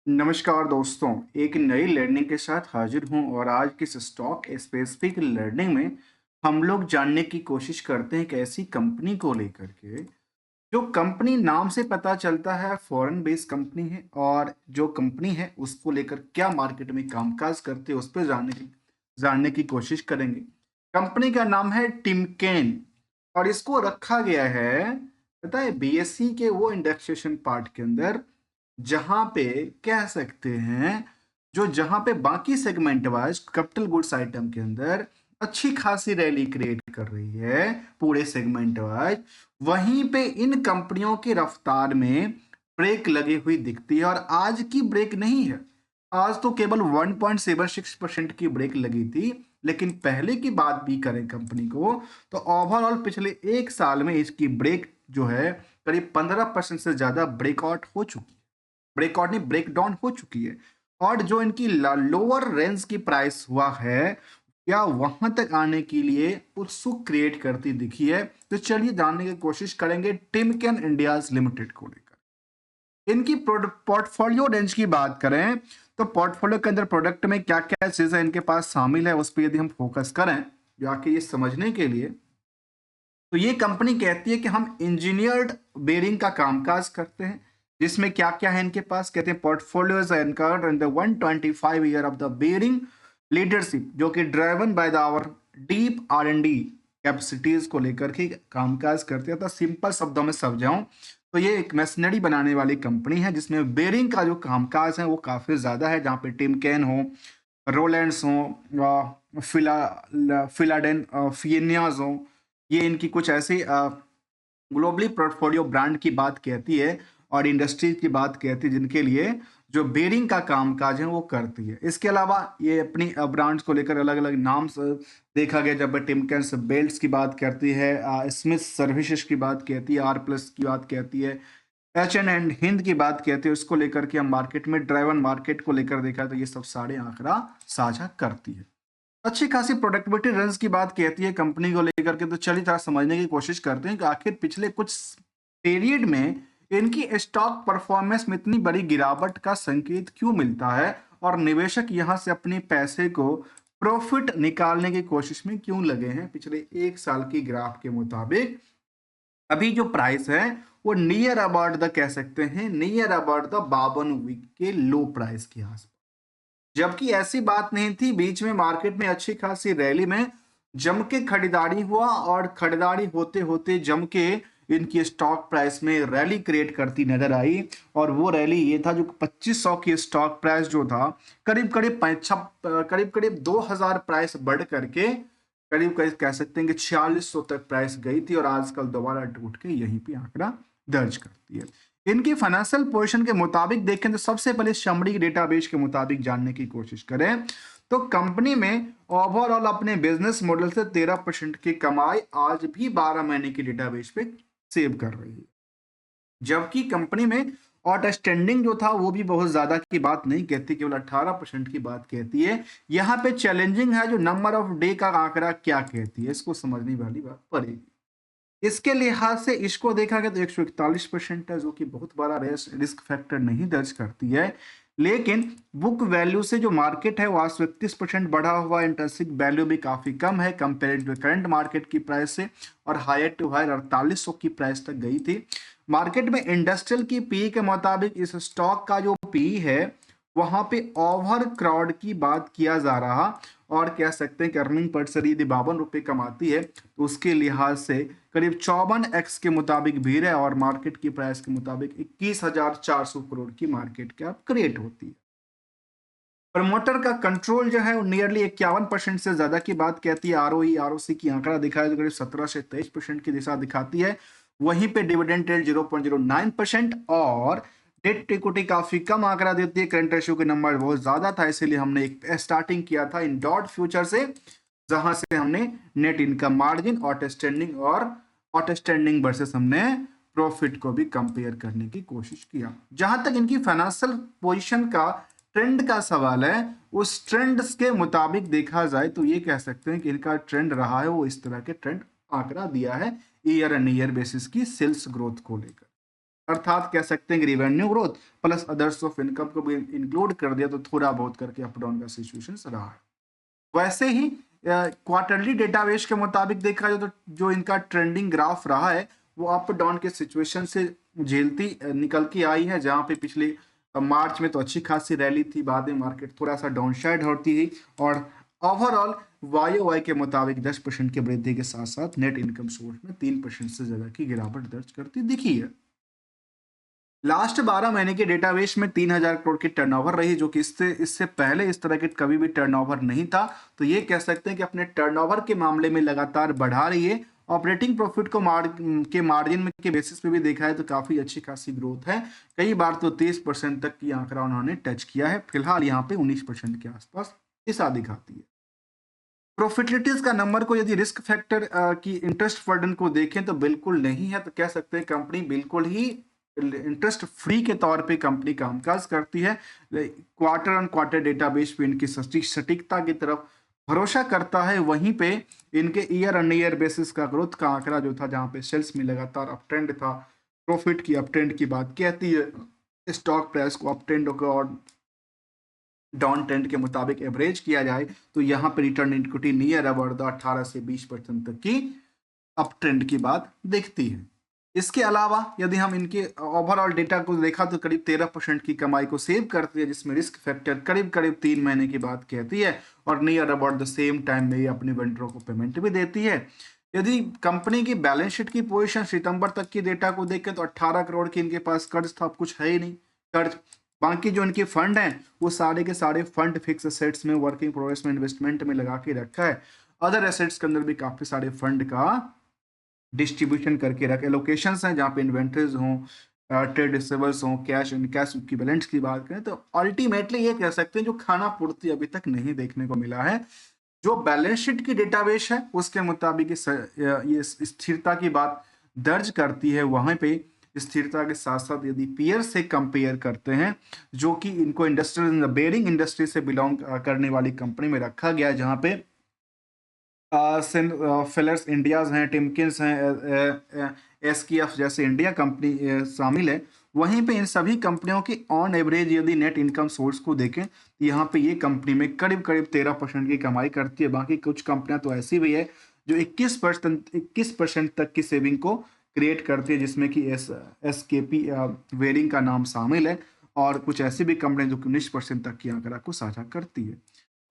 नमस्कार दोस्तों, एक नई लर्निंग के साथ हाजिर हूं और आज की इस स्टॉक स्पेसिफिक लर्निंग में हम लोग जानने की कोशिश करते हैं कि ऐसी कंपनी को लेकर के जो कंपनी नाम से पता चलता है फॉरेन बेस्ड कंपनी है और जो कंपनी है उसको लेकर क्या मार्केट में कामकाज करते हैं उस पर जानने की कोशिश करेंगे। कंपनी का नाम है टिमकेन और इसको रखा गया है, पता है, बीएसई के वो इंडेक्सेशन पार्ट के अंदर जहां पे कह सकते हैं जो जहां पे बाकी segment wise capital goods item के अंदर अच्छी खासी रैली क्रिएट कर रही है पूरे सेगमेंट वाइज, वहीं पे इन कंपनियों की रफ्तार में ब्रेक लगी हुई दिखती है। और आज की ब्रेक नहीं है, आज तो केवल 1.76% की ब्रेक लगी थी, लेकिन पहले की बात भी करें कंपनी को तो ओवरऑल पिछले एक साल में इसकी ब्रेक जो है करीब 15% से ज्यादा ब्रेकआउट हो चुकी है, ब्रेकआउट नहीं ब्रेक डाउन हो चुकी है। और जो इनकी लोअर रेंज की प्राइस हुआ है क्या वहां तक आने के लिए उत्सुक क्रिएट करती दिखी है। तो चलिए जानने की कोशिश करेंगे टिमकेन इंडियाज लिमिटेड को लेकर। इनकी पोर्टफोलियो रेंज की बात करें तो पोर्टफोलियो के अंदर प्रोडक्ट में क्या क्या चीजें इनके पास शामिल है उस पर यदि हम फोकस करें जाके ये समझने के लिए, तो ये कंपनी कहती है कि हम इंजीनियर्ड बेरिंग का कामकाज करते हैं, जिसमें क्या क्या है इनके पास। कहते हैं portfolios anchored in the 125 year of the bearing leadership, जो कि driven by the our deep R&D capacities को लेकर के कामकाज करते हैं। तो सिंपल शब्दों में समझाऊं तो ये एक मशीनरी बनाने वाली कंपनी है जिसमें बेरिंग का जो कामकाज है वो काफी ज्यादा है, जहाँ पे टिमकेन हो, रोलैंड्स हो, फिलाडेन फियनियाज हो, ये इनकी कुछ ऐसी ग्लोबली पोर्टफोलियो ब्रांड की बात कहती है और इंडस्ट्रीज की बात कहती है जिनके लिए जो बेरिंग का कामकाज है वो करती है। इसके अलावा ये अपनी ब्रांड्स को लेकर अलग अलग नाम से देखा गया, जब टिमकेन्स बेल्ट्स की बात करती है, स्मिथ सर्विसेज की बात कहती है, R+ की बात कहती है, H&M हिंद की बात कहते हैं, उसको लेकर के हम मार्केट में ड्राइवन मार्केट को लेकर देखा तो ये सब सारे आंकड़ा साझा करती है। अच्छी खासी प्रोडक्टिविटी रन्स की बात कहती है कंपनी को लेकर के। तो चलिए थोड़ा समझने की कोशिश करते हैं कि आखिर पिछले कुछ पीरियड में इनकी स्टॉक परफॉर्मेंस में इतनी बड़ी गिरावट का संकेत क्यों मिलता है और निवेशक यहां से अपने पैसे को प्रॉफिट निकालने की कोशिश में क्यों लगे हैं। पिछले एक साल की ग्राफ के मुताबिक अभी जो प्राइस है वो नियर अबाउट द कह सकते हैं नियर अबाउट द 52 वीक के लो प्राइस के आसपास, जबकि ऐसी बात नहीं थी। बीच में मार्केट में अच्छी खासी रैली में जम के खरीदारी हुआ और खरीदारी होते होते जम के इनकी स्टॉक प्राइस में रैली क्रिएट करती नजर आई। और वो रैली ये था जो 2500 की स्टॉक प्राइस जो था करीब करीब करीब 2000 प्राइस बढ़ करके करीब कह सकते हैं कि 4600 तक प्राइस गई थी और आजकल दोबारा टूट के यहीं पे आंकड़ा दर्ज करती है। इनकी फाइनेंशियल पोजीशन के मुताबिक देखें तो सबसे पहले शमरी डेटाबेस के मुताबिक जानने की कोशिश करें तो कंपनी में ओवरऑल अपने बिजनेस मॉडल से 13% की कमाई आज भी 12 महीने की डेटाबेस पे सेव कर रही है, जबकि कंपनी में आउटस्टैंडिंग जो था वो भी बहुत ज्यादा की बात नहीं कहती, केवल 18% की बात कहती है। यहाँ पे चैलेंजिंग है जो नंबर ऑफ डे का आंकड़ा क्या कहती है, इसको समझने वाली बात पड़ेगी। इसके लिहाज से इसको देखा गया तो 141% है, जो कि बहुत बड़ा रिस्क फैक्टर नहीं दर्ज करती है। लेकिन बुक वैल्यू से जो मार्केट है वो आज 31% बढ़ा हुआ, इंटरेंसिक वैल्यू भी काफी कम है कंपेयर टू करंट मार्केट की प्राइस से, और हायर टू हायर 4800 की प्राइस तक गई थी। मार्केट में इंडस्ट्रियल की पी के मुताबिक इस स्टॉक का जो पी है वहां पे ओवर क्राउड की बात किया जा रहा, और कह सकते हैं कि अर्निंग पर से यदि 52 रुपए कमाती है तो उसके लिहाज से करीब 54x के मुताबिक भीड़ है और मार्केट की प्राइस के मुताबिक 21,400 करोड़ की मार्केट कैप क्रिएट होती है। प्रमोटर का कंट्रोल जो है वो नियरली 51% से ज्यादा की बात कहती है। ROE ROC की आंकड़ा दिखाए तो करीब 17 से 23% की दिशा दिखाती है। वहीं पे डिविडेंड रेट 0.09% और डेट टू इक्विटी काफी कम आंकड़ा देती है। करंट रेशियो के नंबर बहुत ज्यादा था, इसीलिए हमने एक स्टार्टिंग किया था इन डॉट फ्यूचर से, जहां से हमने net income margin outstanding versus हमने प्रॉफिट को भी कंपेयर करने की कोशिश किया। जहां तक इनकी फाइनेंशियल पोजीशन का ट्रेंड का सवाल है, उस ट्रेंड के मुताबिक देखा जाए तो ये कह सकते हैं कि इनका ट्रेंड रहा है वो इस तरह के ट्रेंड आंकड़ा दिया है ईयर एंड ईयर बेसिस की सेल्स ग्रोथ को लेकर। अर्थात कह सकते हैं कि revenue growth plus others of income को भी इंक्लूड कर दिया तो थोड़ा बहुत करके अप डाउन का सिचुएशन रहा है। वैसे ही क्वार्टरली डेटाबेस के मुताबिक देखा जाए तो जो इनका ट्रेंडिंग ग्राफ रहा है वो अप डाउन के सिचुएशन से झेलती निकल के आई है, जहां पे पिछले मार्च में तो अच्छी खासी रैली थी, बाद में मार्केट थोड़ा सा डाउन साइड होती गई और ओवरऑल वाई के मुताबिक 10% की वृद्धि के साथ साथ नेट इनकम सोर्स में 3% से ज्यादा की गिरावट दर्ज करती दिखी है। लास्ट 12 महीने के डेटाबेस में 3000 करोड़ की टर्नओवर रही, जो कि इससे पहले इस तरह के कभी भी टर्नओवर नहीं था। तो ये कह सकते हैं कि अपने टर्नओवर के मामले में लगातार बढ़ा रही है। ऑपरेटिंग प्रॉफिट को मार्जिन के बेसिस पे भी देखा है तो काफी अच्छी खासी ग्रोथ है, कई बार तो 30% तक की आंकड़ा उन्होंने टच किया है। फिलहाल यहाँ पे 19% के आसपास दिशा दिखाती है। प्रॉफिटिलिटीज का नंबर को यदि रिस्क फैक्टर की इंटरेस्ट बर्डन को देखें तो बिल्कुल नहीं है, तो कह सकते हैं कंपनी बिल्कुल ही इंटरेस्ट फ्री के तौर पे कंपनी कामकाज करती है। क्वार्टर ऑन क्वार्टर डेटाबेस पे इनकी सटीकता की तरफ भरोसा करता है। वहीं पे इनके ईयर ऑन ईयर बेसिस का ग्रोथ का आंकड़ा जो था, जहां पे सेल्स में लगातार अप ट्रेंड था, प्रॉफिट की अप ट्रेंड की बात कहती है, स्टॉक प्राइस को अप ट्रेंड और डाउन ट्रेंड के मुताबिक एवरेज किया जाए तो यहाँ पे रिटर्न इक्विटी नियर अबाउट 18 से 20% तक की अप ट्रेंड की बात दिखती है। इसके अलावा यदि हम इनके ओवरऑल डेटा को देखा तो करीब 13% की कमाई को सेव करती है, जिसमें रिस्क फैक्टर करीब करीब 3 महीने की बात कहती है और near about the same time में ये अपने वेंडरों को पेमेंट भी देती है। यदि कंपनी की बैलेंस शीट की पोजीशन सितंबर तक की डेटा को देखें तो 18 करोड़ की इनके पास कर्ज था, अब कुछ है ही नहीं कर्ज। बाकी जो इनके फंड हैं वो सारे के सारे फंड फिक्स एसेट्स में, वर्किंग प्रोग्रेस में, इन्वेस्टमेंट में लगा के रखा है। अदर एसेट्स के अंदर भी काफी सारे फंड का डिस्ट्रीब्यूशन करके रखे, लोकेशंस हैं जहाँ पे इन्वेंट्रीज हों, ट्रेड रिसीवेबल्स हों, कैश एंड कैश इक्विवेलेंट्स की बात करें तो अल्टीमेटली ये कह सकते हैं जो खाना पूर्ति अभी तक नहीं देखने को मिला है। जो बैलेंस शीट की डेटाबेस है उसके मुताबिक ये स्थिरता की बात दर्ज करती है। वहां पे स्थिरता के साथ साथ यदि पीयर से कंपेयर करते हैं, जो कि इनको इंडस्ट्रियल बेयरिंग इंडस्ट्री से बिलोंग करने वाली कंपनी में रखा गया, जहां पे फिलर्स इंडियाज हैं, टिमकिंस हैं, एसकेएफ जैसे इंडिया कंपनी शामिल है। वहीं पे इन सभी कंपनियों की ऑन एवरेज यदि नेट इनकम सोर्स को देखें तो यहाँ पे ये कंपनी में करीब करीब 13% की कमाई करती है। बाकी कुछ कंपनियां तो ऐसी भी है जो 21% तक की सेविंग को क्रिएट करती है, जिसमें कि एसकेपी वेरिंग का नाम शामिल है, और कुछ ऐसी भी कंपनी जो कि 19% तक की आंकड़ा को साझा करती है।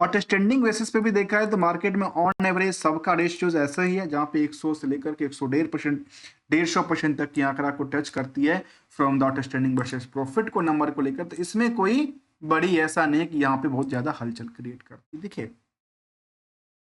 और स्टैंडिंग बेसिस पे भी देखा है तो मार्केट में ऑन एवरेज सबका रेशियोज ऐसा ही है, जहां पे 100 से लेकर के 150% तक की आंकड़ा को टच करती है from the standing versus profit को नंबर को लेकर। तो इसमें कोई बड़ी ऐसा नहीं है कि यहाँ पे बहुत ज्यादा हलचल क्रिएट करती दिखे।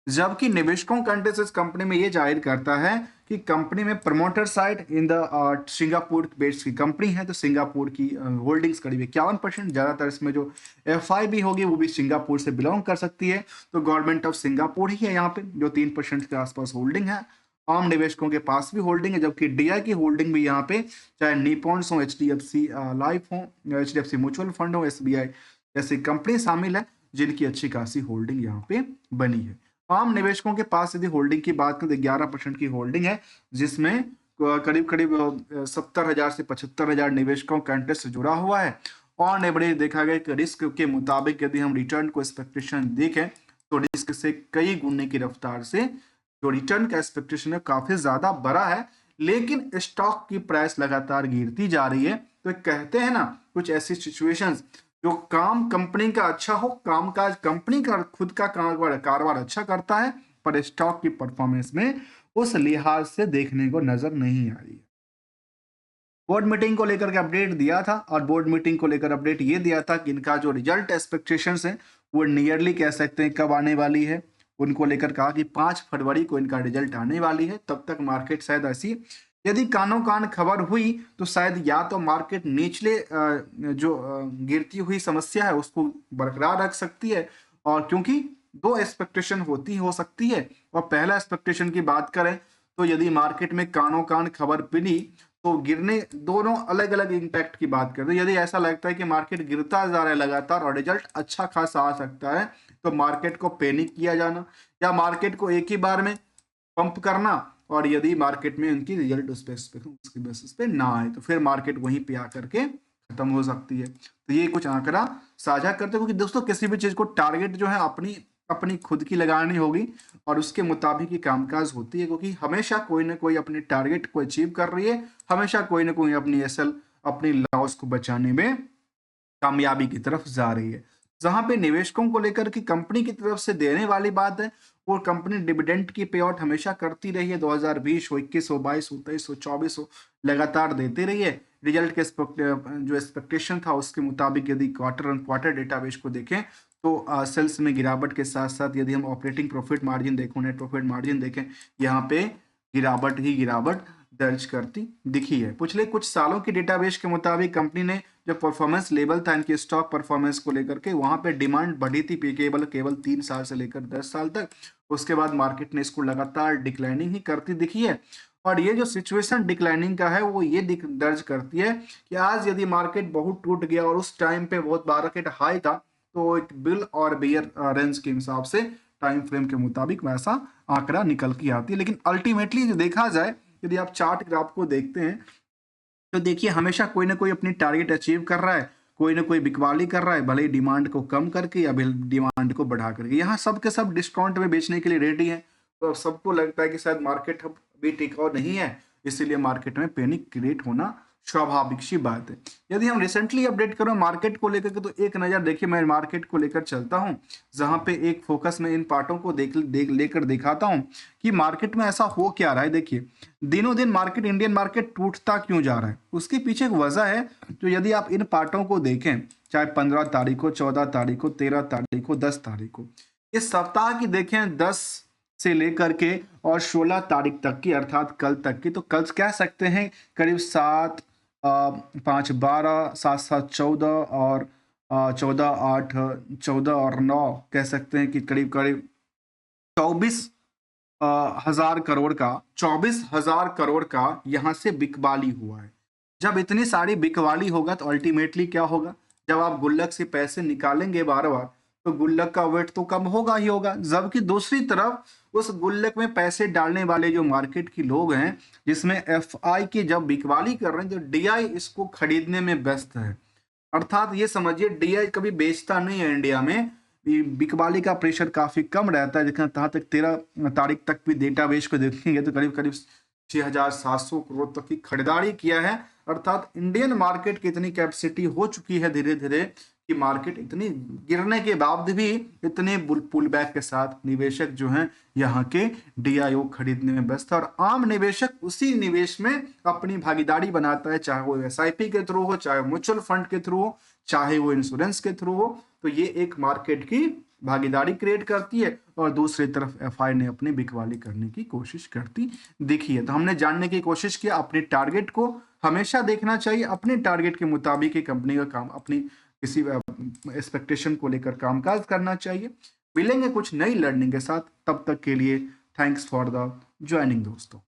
जबकि निवेशकों का इंटरेस्ट इस कंपनी में ये जाहिर करता है कि कंपनी में promoter side in the Singapore based की कंपनी है, तो सिंगापुर की होल्डिंग्स करीब 51%, ज्यादातर इसमें जो एफआईबी होगी वो भी सिंगापुर से बिलोंग कर सकती है। तो गवर्नमेंट ऑफ सिंगापुर ही है यहाँ पे, जो 3% के आसपास होल्डिंग है। आम निवेशकों के पास भी होल्डिंग है, जबकि डीआई की होल्डिंग भी यहाँ पे, चाहे निपॉन्स हो, एचडीएफसी लाइफ हो, एचडीएफसी म्यूचुअल फंड हो, एसबीआई जैसी कंपनी शामिल है जिनकी अच्छी खासी होल्डिंग यहाँ पे बनी है। आम निवेशकों के पास यदि होल्डिंग की बात करें तो 11% की होल्डिंग है, जिसमें करीब करीब 70,000 से 75,000 निवेशकों का इंटरेस्ट जुड़ा हुआ है। ऑन एवरेज देखा गया कि रिस्क के मुताबिक यदि हम रिटर्न को एक्सपेक्टेशन देखें तो रिस्क से कई गुने की रफ्तार से जो रिटर्न का एक्सपेक्टेशन है काफी ज्यादा बड़ा है, लेकिन स्टॉक की प्राइस लगातार गिरती जा रही है। तो कहते हैं ना, कुछ ऐसी सिचुएशंस जो काम कंपनी का अच्छा हो, कामकाज कंपनी का खुद का कारोबार अच्छा करता है, पर स्टॉक की परफॉर्मेंस में उस लिहाज से देखने को नजर नहीं आ रही है। बोर्ड मीटिंग को लेकर के अपडेट दिया था, और बोर्ड मीटिंग को लेकर अपडेट ये दिया था कि इनका जो रिजल्ट एक्सपेक्टेशंस है वो नियरली कह सकते हैं कब आने वाली है। उनको लेकर कहा कि 5 फरवरी को इनका रिजल्ट आने वाली है। तब तक मार्केट शायद ऐसी, यदि कानो कान खबर हुई तो शायद या तो मार्केट निचले जो गिरती हुई समस्या है उसको बरकरार रख सकती है, और क्योंकि दो एक्सपेक्टेशन होती हो सकती है। और पहला एक्सपेक्टेशन की बात करें तो यदि मार्केट में कानो कान खबर मिली तो गिरने, दोनों अलग अलग इम्पैक्ट की बात करते हैं। यदि ऐसा लगता है कि मार्केट गिरता जा रहा है लगातार और रिजल्ट अच्छा खासा आ सकता है तो मार्केट को पैनिक किया जाना या मार्केट को एक ही बार में पंप करना और यदि मार्केट में उनकी रिजल्ट उसके बेसिस पे ना आए तो फिर मार्केट वहीं पे आकर के खत्म हो सकती है। तो ये कुछ आंकड़ा साझा करते हैं, क्योंकि दोस्तों किसी भी चीज को टारगेट जो है अपनी अपनी खुद की लगानी होगी और उसके मुताबिक ही कामकाज होती है, क्योंकि हमेशा कोई ना कोई अपने टारगेट को अचीव कर रही है, हमेशा कोई ना कोई अपनी एसल अपनी लॉस को बचाने में कामयाबी की तरफ जा रही है। जहां पे निवेशकों को लेकर की कंपनी की तरफ से देने वाली बात है, वो कंपनी डिविडेंड की पे आउट हमेशा करती रही है। 2020 हो, 21 हो, 22 हो, 23 हो, 24 हो, लगातार देती रही है। रिजल्ट के जो एक्सपेक्टेशन था उसके मुताबिक यदि क्वार्टर ऑन क्वार्टर डेटाबेस को देखें तो सेल्स में गिरावट के साथ साथ यदि हम ऑपरेटिंग प्रॉफिट मार्जिन देखें, नेट प्रॉफिट मार्जिन देखें, यहाँ पे गिरावट ही गिरावट दर्ज करती दिखी है। पिछले कुछ सालों की डेटाबेस के मुताबिक कंपनी ने जो परफॉर्मेंस लेवल था इनके स्टॉक परफॉर्मेंस को लेकर के, वहां पे डिमांड बढ़ी थी केवल 3 साल से लेकर 10 साल तक। उसके बाद मार्केट ने इसको लगातार डिक्लाइनिंग ही करती दिखी है। और ये जो सिचुएशन डिक्लाइनिंग का है वो ये दर्ज करती है कि आज यदि मार्केट बहुत टूट गया और उस टाइम पे बहुत मार्केट हाई था, तो एक बिल और बेयर रेंज के हिसाब से टाइम फ्रेम के मुताबिक वैसा आंकड़ा निकल के आती है। लेकिन अल्टीमेटली जो देखा जाए, यदि आप चार्ट ग्राफ को देखते हैं तो देखिए हमेशा कोई ना कोई अपनी टारगेट अचीव कर रहा है, कोई ना कोई बिकवाली कर रहा है, भले ही डिमांड को कम करके या डिमांड को बढ़ा करके। यहाँ सब के सब डिस्काउंट में बेचने के लिए रेडी है, तो सबको लगता है कि शायद मार्केट अभी टिकाऊ नहीं है, इसीलिए मार्केट में पैनिक क्रिएट होना स्वाभाविक सी बात है। यदि हम रिसेंटली अपडेट करो मार्केट को लेकर के, तो एक नज़र देखिए मैं मार्केट को लेकर चलता हूं, जहां पे एक फोकस में इन पार्टों को लेकर दिखाता हूं कि मार्केट में ऐसा हो क्या रहा है। देखिए दिनों दिन मार्केट, इंडियन मार्केट टूटता क्यों जा रहा है, उसके पीछे एक वजह है। तो यदि आप इन पार्टों को देखें, चाहे 15 तारीख को, 14 तारीख को, 13 तारीख को, 10 तारीख को, इस सप्ताह की देखें 10 से लेकर के और 16 तारीख तक की, अर्थात कल तक की, तो कल कह सकते हैं करीब 7 5 12 7 7 14 और 14 8 14 और 9 कह सकते हैं कि करीब करीब 24,000 करोड़ का यहाँ से बिकवाली हुआ है। जब इतनी सारी बिकवाली होगा तो अल्टीमेटली क्या होगा, जब आप गुल्लक से पैसे निकालेंगे बार बार, तो गुल्लक का वेट तो कम होगा ही होगा। जबकि दूसरी तरफ उस गुल्लक में पैसे डालने वाले जो मार्केट के लोग हैं, जिसमें एफआई की जब बिकवाली कर रहे हैं, जो डीआई इसको खरीदने में व्यस्त है। अर्थात ये समझिए डीआई कभी बेचता नहीं है इंडिया में, बिकवाली का प्रेशर काफी कम रहता है। जितना तक 13 तारीख तक भी डेटाबेस को देखेंगे तो करीब करीब 6,700 करोड़ तक की खरीदारी किया है। अर्थात इंडियन मार्केट की इतनी कैपेसिटी हो चुकी है धीरे धीरे कि मार्केट इतनी गिरने के बावजूद भी इतने पुल बैक के साथ निवेशक जो हैं यहाँ के डीआईओ खरीदने में व्यस्त है। और आम निवेशक उसी निवेश में अपनी भागीदारी बनाता है, चाहे वो एसआईपी के थ्रू हो, चाहे म्यूचुअल फंड के थ्रू हो, चाहे वो इंश्योरेंस के थ्रू हो। तो ये एक मार्केट की भागीदारी क्रिएट करती है और दूसरी तरफ एफआई ने अपनी बिकवाली करने की कोशिश करती दिखी है। तो हमने जानने की कोशिश किया, अपने टारगेट को हमेशा देखना चाहिए, अपने टारगेट के मुताबिक ही कंपनी का काम, अपनी किसी एक्सपेक्टेशन को लेकर कामकाज करना चाहिए। मिलेंगे कुछ नई लर्निंग के साथ, तब तक के लिए थैंक्स फॉर द ज्वाइनिंग दोस्तों।